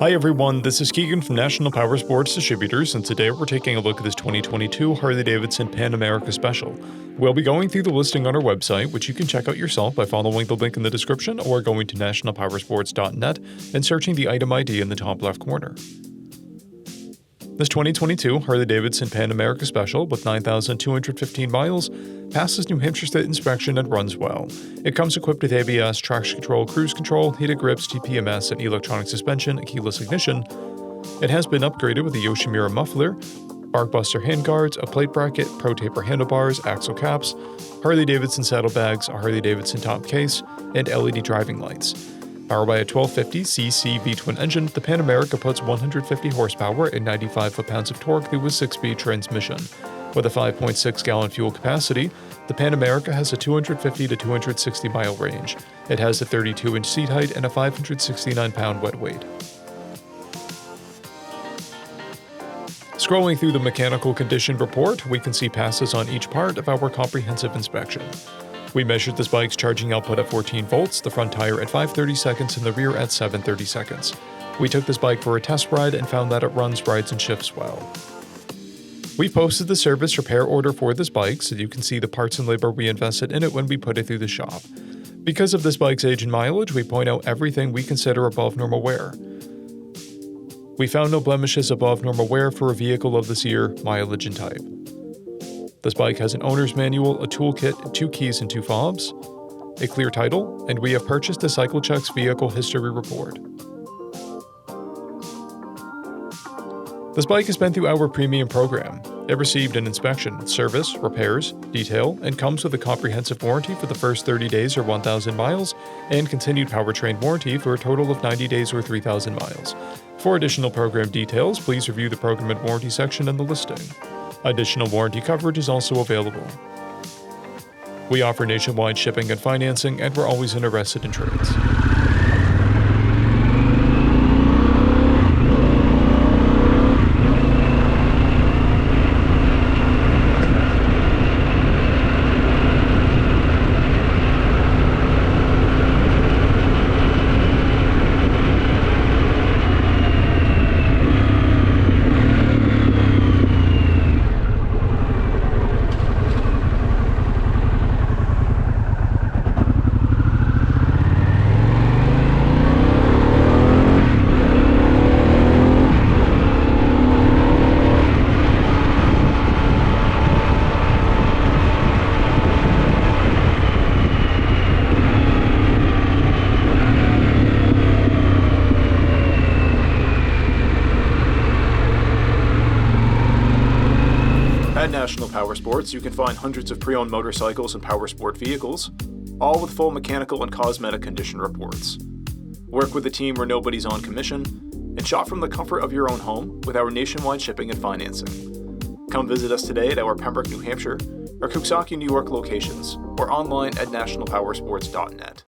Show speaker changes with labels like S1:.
S1: Hi everyone, this is Keegan from National Powersports Distributors, and today we're taking a look at this 2022 Harley-Davidson Pan America Special. We'll be going through the listing on our website, which you can check out yourself by following the link in the description or going to nationalpowersports.net and searching the item ID in the top left corner. This 2022 Harley-Davidson Pan America Special with 9,215 miles passes New Hampshire State inspection and runs well. It comes equipped with ABS, traction control, cruise control, heated grips, TPMS, and electronic suspension and keyless ignition. It has been upgraded with a Yoshimura muffler, Barkbuster handguards, a plate bracket, Pro Taper handlebars, axle caps, Harley-Davidson saddlebags, a Harley-Davidson top case, and LED driving lights. Powered by a 1250cc V-twin engine, the Pan America puts 150 horsepower and 95 foot-pounds of torque through a 6-speed transmission. With a 5.6-gallon fuel capacity, the Pan America has a 250 to 260-mile range. It has a 32-inch seat height and a 569-pound wet weight. Scrolling through the mechanical condition report, we can see passes on each part of our comprehensive inspection. We measured this bike's charging output at 14 volts, the front tire at 5/30 seconds, and the rear at 7/30 seconds. We took this bike for a test ride and found that it runs, rides, and shifts well. We posted the service repair order for this bike so you can see the parts and labor we invested in it when we put it through the shop. Because of this bike's age and mileage, we point out everything we consider above normal wear. We found no blemishes above normal wear for a vehicle of this year, mileage, and type. This bike has an owner's manual, a toolkit, 2 keys and 2 fobs, a clear title, and we have purchased a CycleCheck's vehicle history report. This bike has been through our premium program. It received an inspection, service, repairs, detail, and comes with a comprehensive warranty for the first 30 days or 1,000 miles, and continued powertrain warranty for a total of 90 days or 3,000 miles. For additional program details, please review the program and warranty section in the listing. Additional warranty coverage is also available. We offer nationwide shipping and financing, and we're always interested in trades.
S2: At National Powersports, you can find hundreds of pre-owned motorcycles and powersport vehicles, all with full mechanical and cosmetic condition reports. Work with a team where nobody's on commission, and shop from the comfort of your own home with our nationwide shipping and financing. Come visit us today at our Pembroke, New Hampshire, or Coxsackie, New York locations, or online at nationalpowersports.net.